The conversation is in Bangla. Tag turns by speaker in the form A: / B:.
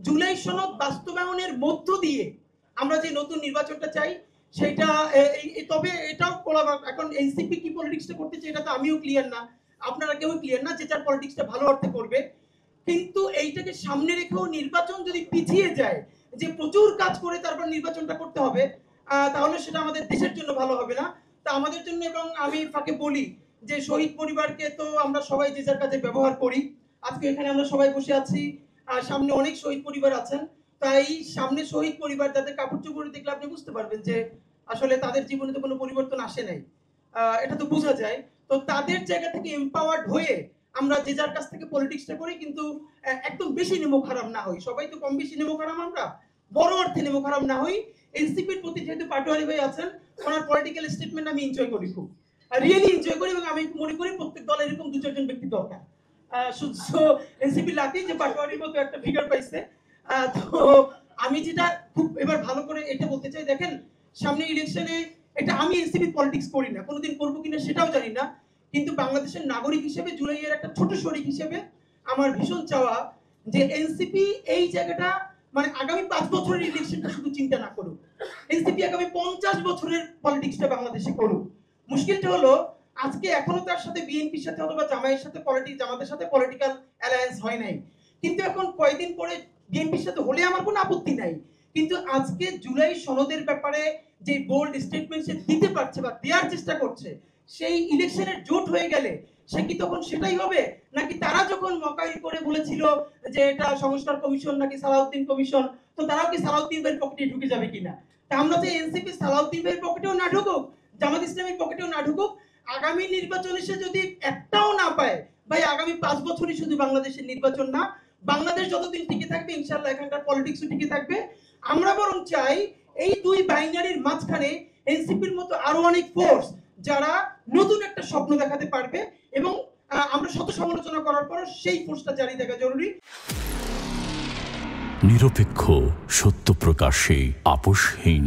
A: জুলাই সনদ বাস্তবায়নের মধ্য দিয়ে আমরা যে নতুন নির্বাচনটা চাই সেটা, তবে এটাও এখন এনসিপি কি পলিটিক্সটা করতে চাই এটা তো আমিও ক্লিয়ার না, আপনারা কেউ ক্লিয়ার না, যে যার পলিটিক্সটা ভালো অর্থে করবে। কিন্তু এইটাকে সামনে রেখেও নির্বাচন যদি পিছিয়ে যায়, যে প্রচুর কাজ করে তারপর নির্বাচনটা করতে হবে, তাহলে সেটা আমাদের দেশের জন্য ভালো হবে না। তা আমাদের জন্য, এবং আমি ফাঁকে বলি যে শহীদ পরিবারকে তো আমরা সবাই যে যার কাজে ব্যবহার করি। আজকে এখানে আমরা সবাই বসে আছি, সামনে অনেক শহীদ পরিবার আছেন, তাই সামনে শহীদ পরিবার যাদের কাপড় চোপড় দেখলে আপনি বুঝতে পারবেন যে আসলে তাদের জীবনে তো কোনো পরিবর্তন আসে নাই, এটা তো বোঝা যায়। তো তাদের জায়গা থেকে এম্পাওয়ার্ড হয়ে আমরা যে যার কাছ থেকে পলিটিক্সটা করি, কিন্তু একদম বেশি নেমো খারাপ না হই, সবাই তো কম বেশি নেমো খারাপ, আমরা বড় অর্থে নেমো খারাপ না হই। এনসিপির প্রতি যেহেতু পাটোয়ারি ভাই আছেন, ওনার পলিটিক্যাল স্টেটমেন্ট আমি এনজয় করি, খুব রিয়েলি এনজয় করি, এবং আমি মনে করি প্রত্যেক দলে এরকম দু চারজন ব্যক্তি দরকার। এনসিপি লাকি যে পাটোয়ারির মতো একটা ফিগার পাইছে। তো আমি যেটা খুব এবার ভালো করে এটা বলতে চাই, দেখেন সামনে ইলেকশনে, এটা আমি এনসিপি পলিটিক্স করি না, কোনোদিন করবো কিনা সেটাও জানি না, কিন্তু বাংলাদেশের নাগরিক হিসেবে, জুলাইয়ের একটা ছোট শরিক হিসেবে আমার ভীষণ চাওয়া যে এনসিপি এই জায়গাটা, মানে আগামী 5 বছরের ইলেকশনটা শুধু চিন্তা না করুক, এনসিপি আগামী 50 বছরের পলিটিক্সটা বাংলাদেশে করুক। মুশকিলটা হলো আজকে এখনো তার সাথে বিএনপির সাথে অথবা জামাতের সাথে পলিটিক্যাল অ্যালায়েন্স হয় নাই, কিন্তু এখন কয়েকদিন পরে বিএনপির সাথে হলে আমার কোনো আপত্তি নাই। কিন্তু আজকে জুলাই সনদের ব্যাপারে যে বোল্ড স্টেটমেন্ট সে দিতে পারছে বা দেওয়ার চেষ্টা করছে, সেই ইলেকশনের জোট হয়ে গেলে সে কি তখন সেটাই হবে, নাকি তারা যখন মকাইল করে বলেছিল যে এটা সংস্কার কমিশন নাকি সালাউদ্দিন কমিশন, তো তারাও কি সালাউদ্দিন ভাইয়ের পকেটে ঢুকে যাবে কিনা? তা আমরা যে এনসিপি সালাউদ্দিন ভাইয়ের পকেটেও না ঢুকুক, জামাত ইসলামের পকেটেও না ঢুকুক, আগামী নির্বাচনে সে যদি একটাও না পায়, ভাই আগামী 5 বছরই শুধু বাংলাদেশের নির্বাচন না, বাংলাদেশ যতদিন টিকে থাকবে ইনশাআল্লাহ এখানকার পলিটিক্সও টিকে থাকবে। আমরা বরং চাই এই দুই বাইনারির মাঝখানে এনসিপির মতো আরো অনেক ফোর্স যারা নতুন একটা স্বপ্ন দেখাতে পারবে, এবং আমরা শত সমালোচনা করার পর সেই ফোর্সটা জারি থাকা জরুরি।
B: নিরপেক্ষ, সত্য প্রকাশে আপোষহীন।